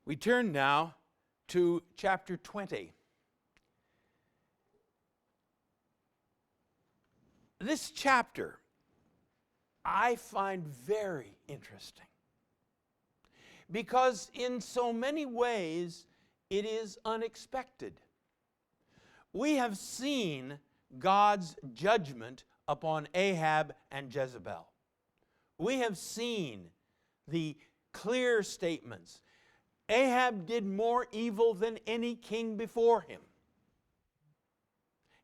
We turn now to chapter 20. This chapter I find very interesting because in so many ways it is unexpected. We have seen God's judgment upon Ahab and Jezebel. We have seen the clear statements. Ahab did more evil than any king before him.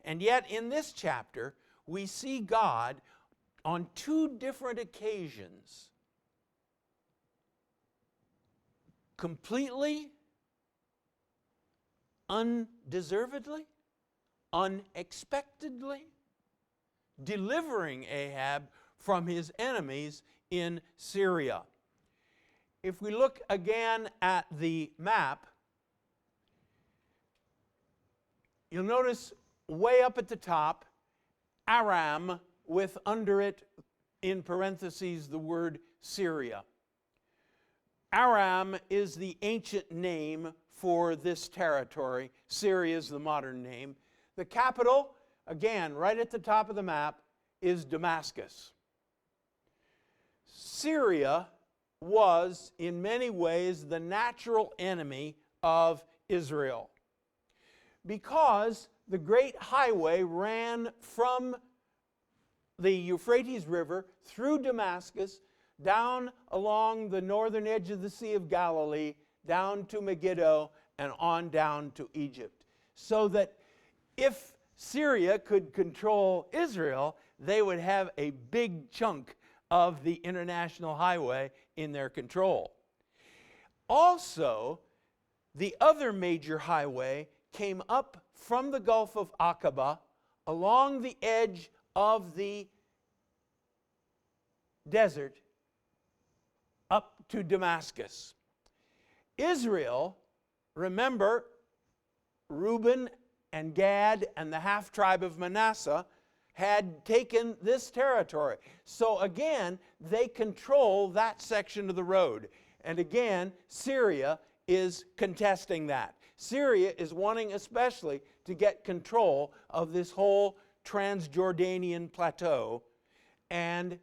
And yet in this chapter, we see God on two different occasions completely, undeservedly, unexpectedly delivering Ahab from his enemies in Syria. If we look again at the map, you'll notice way up at the top, Aram, with under it, in parentheses, the word Syria. Aram is the ancient name for this territory. Syria is the modern name. The capital, again, right at the top of the map, is Damascus. Syria was, in many ways, the natural enemy of Israel, because the great highway ran from the Euphrates River through Damascus, down along the northern edge of the Sea of Galilee, down to Megiddo, and on down to Egypt. So that if Syria could control Israel, they would have a big chunk of the international highway in their control. Also, the other major highway came up from the Gulf of Aqaba along the edge of the desert up to Damascus. Israel, remember, Reuben and Gad and the half-tribe of Manasseh had taken this territory. So again, they control that section of the road. And again, Syria is contesting that. Syria is wanting especially to get control of this whole Transjordanian plateau, and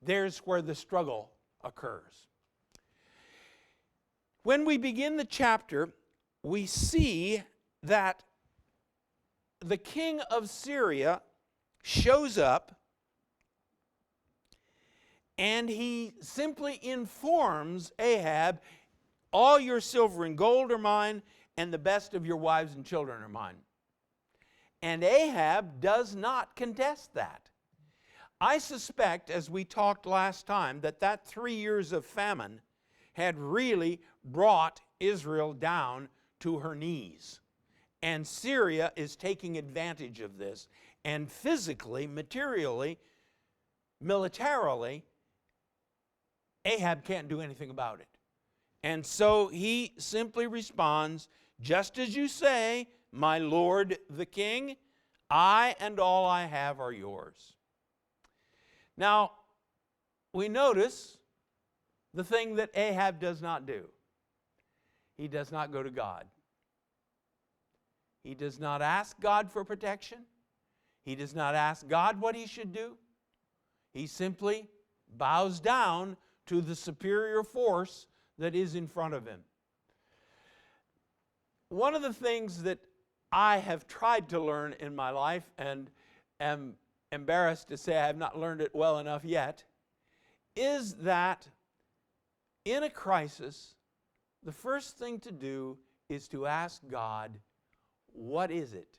there's where the struggle occurs. When we begin the chapter, we see that the king of Syria shows up, and he simply informs Ahab, all your silver and gold are mine, and the best of your wives and children are mine. And Ahab does not contest that. I suspect, as we talked last time, that 3 years of famine had really brought Israel down to her knees. And Syria is taking advantage of this. And physically, materially, militarily, Ahab can't do anything about it. And so he simply responds, just as you say, my lord the king, I and all I have are yours. Now, we notice the thing that Ahab does not do. He does not go to God. He does not ask God for protection. He does not ask God what he should do. He simply bows down to the superior force that is in front of him. One of the things that I have tried to learn in my life, and am embarrassed to say I have not learned it well enough yet, is that in a crisis, the first thing to do is to ask God, what is it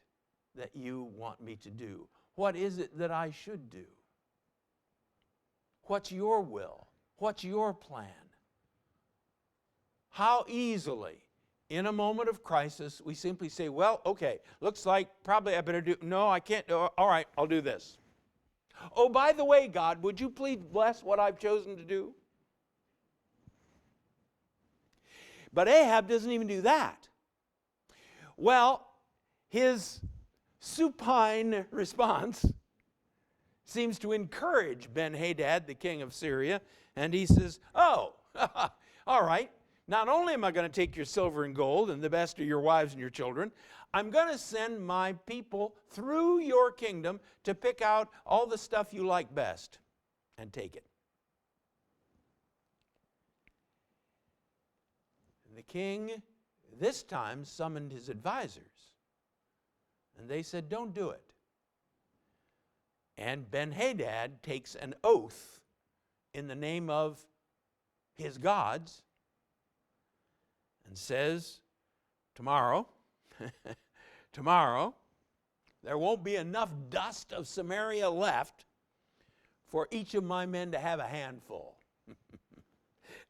that you want me to do? What is it that I should do? What's your will? What's your plan? How easily, in a moment of crisis, we simply say, well, okay, looks like probably I better do, no, I can't do, all right, I'll do this. Oh, by the way, God, would you please bless what I've chosen to do? But Ahab doesn't even do that. Well, his supine response seems to encourage Ben-Hadad, the king of Syria, and he says, oh, all right, Not only am I going to take your silver and gold and the best of your wives and your children, I'm going to send my people through your kingdom to pick out all the stuff you like best and take it. And the king this time summoned his advisors, and they said, don't do it. And Ben-Hadad takes an oath in the name of his gods and says, tomorrow, there won't be enough dust of Samaria left for each of my men to have a handful.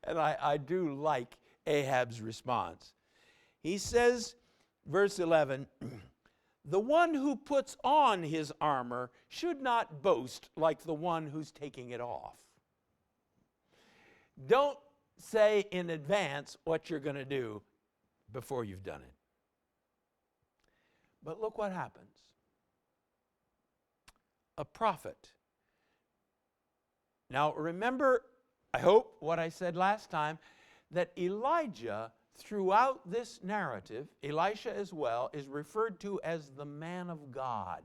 And I do like Ahab's response. He says, verse 11, the one who puts on his armor should not boast like the one who's taking it off. Don't say in advance what you're going to do before you've done it. But look what happens. A prophet. Now remember, I hope, what I said last time, that Elijah, throughout this narrative, Elisha as well, is referred to as the man of God.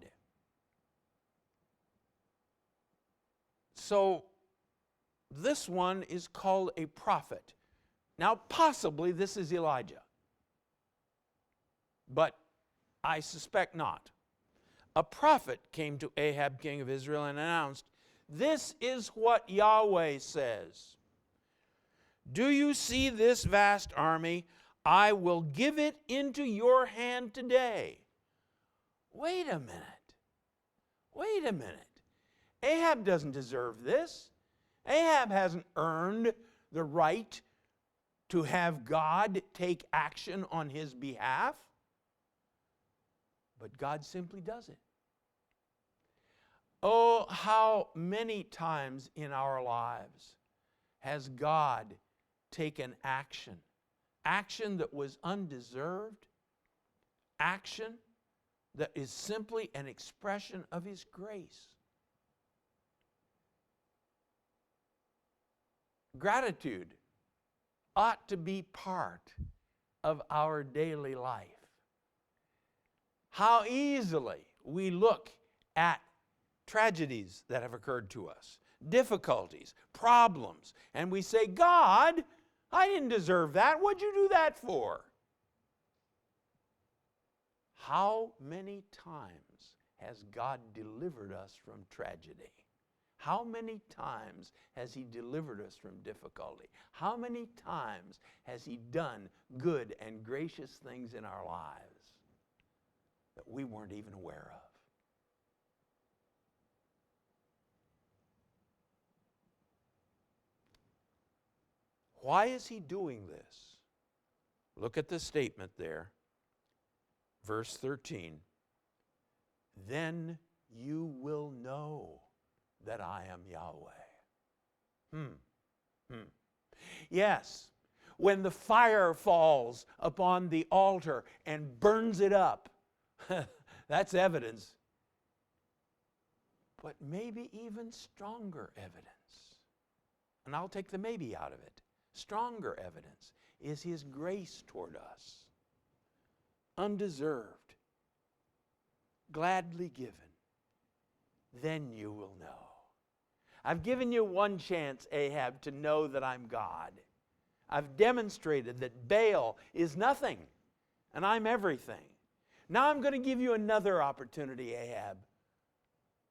So this one is called a prophet. Now possibly this is Elijah, but I suspect not. A prophet came to Ahab, king of Israel, and announced, this is what Yahweh says. Do you see this vast army? I will give it into your hand today. Wait a minute. Wait a minute. Ahab doesn't deserve this. Ahab hasn't earned the right to have God take action on his behalf. But God simply does it. Oh, how many times in our lives has God taken action? Action that was undeserved. Action that is simply an expression of His grace. Gratitude ought to be part of our daily life. How easily we look at tragedies that have occurred to us, difficulties, problems, and we say, God, I didn't deserve that. What'd you do that for? How many times has God delivered us from tragedy? How many times has He delivered us from difficulty? How many times has He done good and gracious things in our lives that we weren't even aware of? Why is He doing this? Look at the statement there. Verse 13. Then you will know that I am Yahweh. Yes, when the fire falls upon the altar and burns it up, that's evidence. But maybe even stronger evidence, and I'll take the maybe out of it, stronger evidence is His grace toward us. Undeserved, gladly given. Then you will know. I've given you one chance, Ahab, to know that I'm God. I've demonstrated that Baal is nothing and I'm everything. Now I'm going to give you another opportunity, Ahab,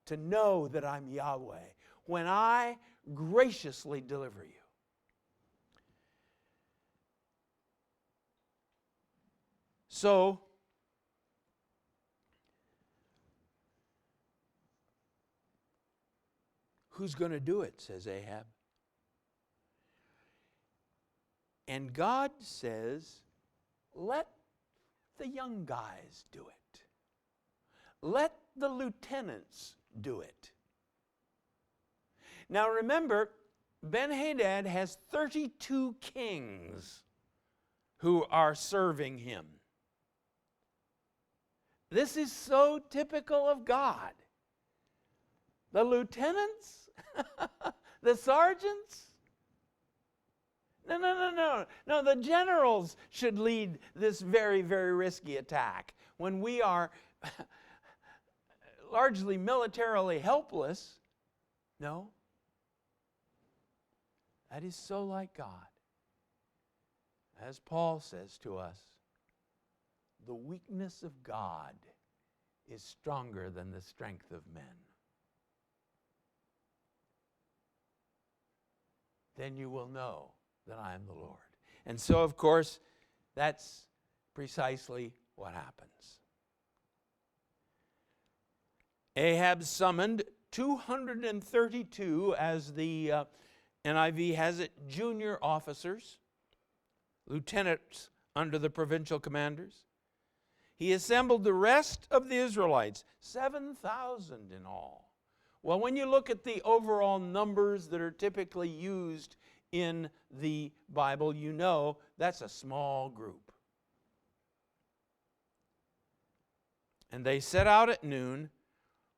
to know that I'm Yahweh when I graciously deliver you. So, who's going to do it, says Ahab. And God says, let the young guys do it. Let the lieutenants do it. Now remember, Ben-Hadad has 32 kings who are serving him. This is so typical of God. The lieutenants, the sergeants, No, no, no, no. No, the generals should lead this very, very risky attack when we are largely militarily helpless. No. That is so like God. As Paul says to us, the weakness of God is stronger than the strength of men. Then you will know that I am the Lord. And so, of course, that's precisely what happens. Ahab summoned 232, as the NIV has it, junior officers, lieutenants under the provincial commanders. He assembled the rest of the Israelites, 7,000 in all. Well, when you look at the overall numbers that are typically used in the Bible, you know that's a small group. And they set out at noon,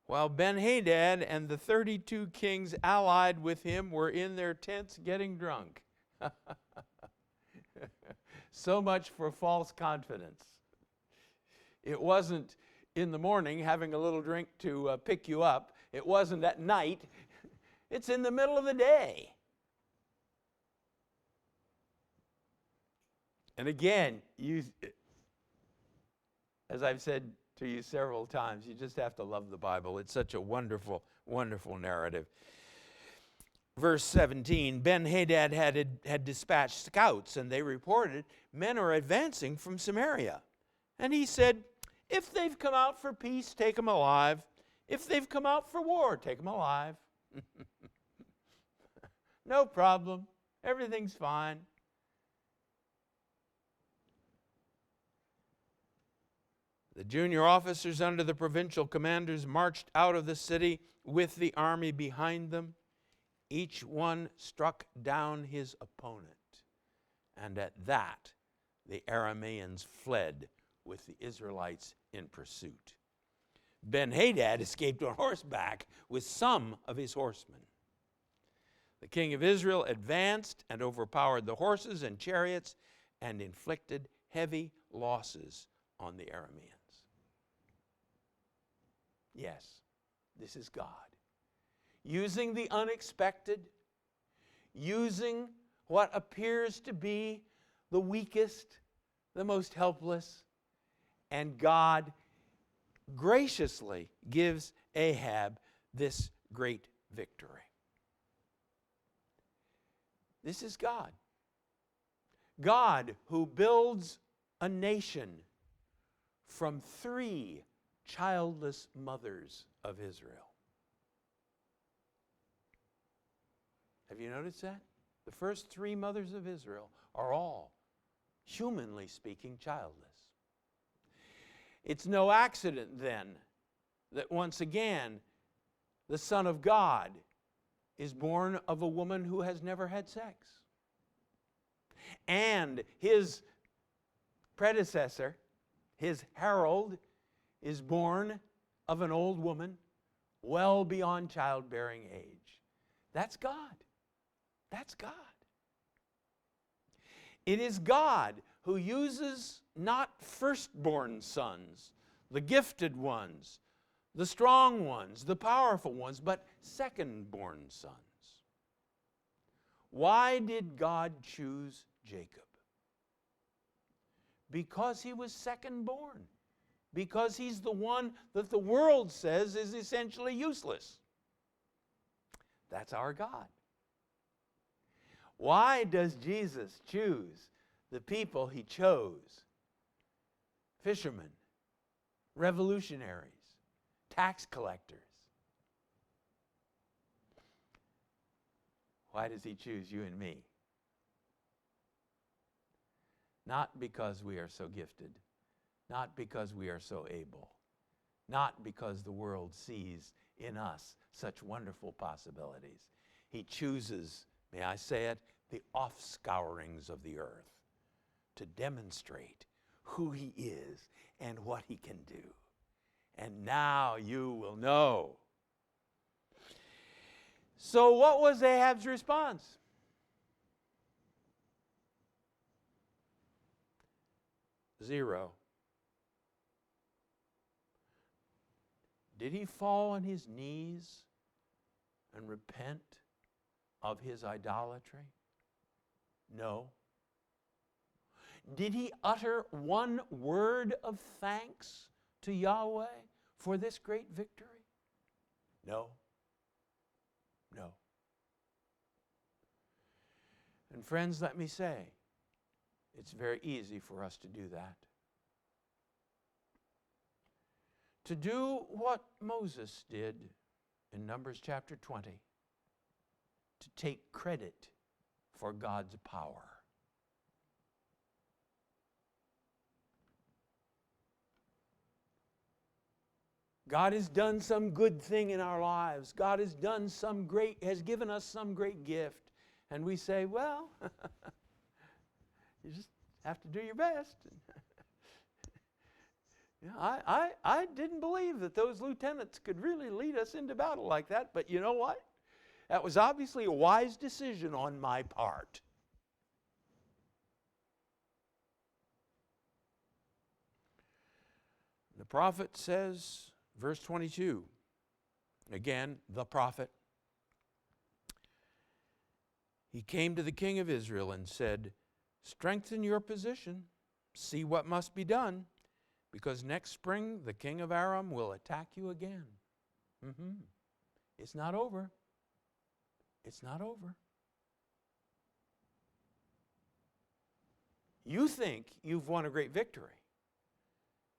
while Ben-Hadad and the 32 kings allied with him were in their tents getting drunk. So much for false confidence. It wasn't in the morning having a little drink to pick you up. It wasn't at night. It's in the middle of the day. And again, as I've said to you several times, you just have to love the Bible. It's such a wonderful, wonderful narrative. Verse 17, Ben-Hadad had dispatched scouts, and they reported, men are advancing from Samaria. And he said, if they've come out for peace, take them alive. If they've come out for war, take them alive. No problem. Everything's fine. The junior officers under the provincial commanders marched out of the city with the army behind them. Each one struck down his opponent. And at that, the Arameans fled with the Israelites in pursuit. Ben-Hadad escaped on horseback with some of his horsemen. The king of Israel advanced and overpowered the horses and chariots and inflicted heavy losses on the Arameans. Yes, this is God. Using the unexpected, using what appears to be the weakest, the most helpless, and God graciously gives Ahab this great victory. This is God. God who builds a nation from 3 childless mothers of Israel. Have you noticed that? The first 3 mothers of Israel are all, humanly speaking, childless. It's no accident then that once again the Son of God is born of a woman who has never had sex. And his predecessor, his herald, is born of an old woman well beyond childbearing age. That's God. That's God. It is God who uses not firstborn sons, the gifted ones, the strong ones, the powerful ones, but secondborn sons. Why did God choose Jacob? Because he was secondborn. Because he's the one that the world says is essentially useless. That's our God. Why does Jesus choose the people he chose? Fishermen, revolutionaries, tax collectors. Why does he choose you and me? Not because we are so gifted, not because we are so able, not because the world sees in us such wonderful possibilities. He chooses, may I say it, the offscourings of the earth to demonstrate who he is and what he can do. And now you will know. So what was Ahab's response? 0. Did he fall on his knees and repent of his idolatry? No. Did he utter one word of thanks to Yahweh for this great victory? No. No. And friends, let me say, it's very easy for us to do that. To do what Moses did in Numbers chapter 20, to take credit for God's power. God has done some good thing in our lives. God has given us some great gift. And we say, well, you just have to do your best. I didn't believe that those lieutenants could really lead us into battle like that, but you know what? That was obviously a wise decision on my part. The prophet says, verse 22, again, the prophet, he came to the king of Israel and said, strengthen your position, see what must be done, because next spring the king of Aram will attack you again. It's not over. It's not over. You think you've won a great victory,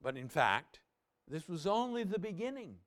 but in fact, this was only the beginning